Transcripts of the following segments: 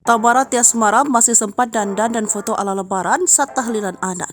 Tamara Tiasmara masih sempat dandan dan foto ala lebaran saat tahlilan anak.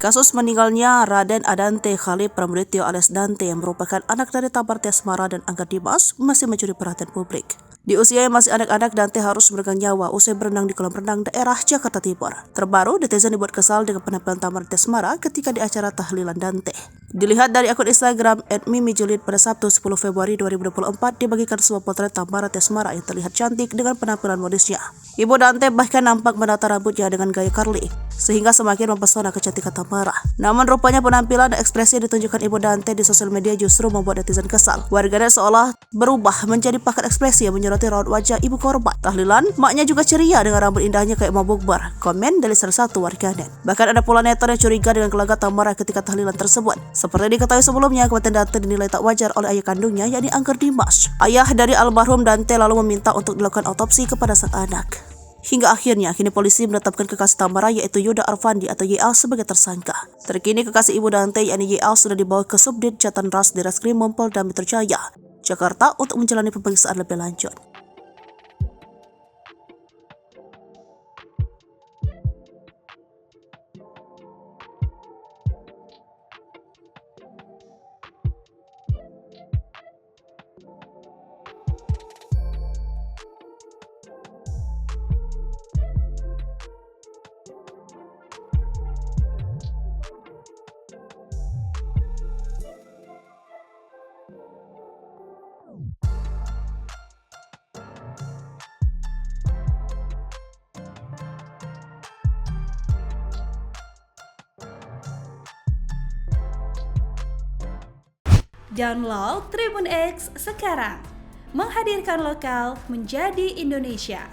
Kasus meninggalnya Raden Adante Khalid Pramudityo alias Dante yang merupakan anak dari Tamara Tiasmara dan Angga Dimas masih mencuri perhatian publik. Di usia yang masih anak-anak, Dante harus meregang nyawa usai berenang di kolam renang daerah Jakarta Timur. Terbaru, netizen dibuat kesal dengan penampilan Tamara Tiasmara ketika di acara tahlilan Dante. Dilihat dari akun Instagram @mimijulid pada Sabtu 10 Februari 2024 dibagikan sebuah potret Tamara Tiasmara yang terlihat cantik dengan penampilan modisnya. Ibu Dante bahkan nampak menata rambutnya dengan gaya curly, sehingga semakin mempesona kecantikan Tamara. Namun rupanya penampilan dan ekspresi yang ditunjukkan Ibu Dante di sosial media justru membuat netizen kesal. Warganet seolah berubah menjadi paket ekspresi yang menyoroti raut wajah ibu korban. Tahlilan, maknya juga ceria dengan rambut indahnya kayak mau bukber. Komen dari salah satu warganet. Bahkan ada pula netizen yang curiga dengan gelagat Tamara ketika tahlilan tersebut. Seperti diketahui sebelumnya, kematian Dante dinilai tak wajar oleh ayah kandungnya, yakni Angga Dimas. Ayah dari almarhum Dante lalu meminta untuk dilakukan otopsi kepada sang anak. Hingga akhirnya, kini polisi menetapkan kekasih Tamara yaitu Yuda Arfandi atau YL sebagai tersangka. Terkini kekasih ibu Dante yakni YL sudah dibawa ke Subdit Jatan Ras di Reskrim Polda Metro Jaya, Jakarta untuk menjalani pemeriksaan lebih lanjut. Download Tribun X sekarang, menghadirkan lokal menjadi Indonesia.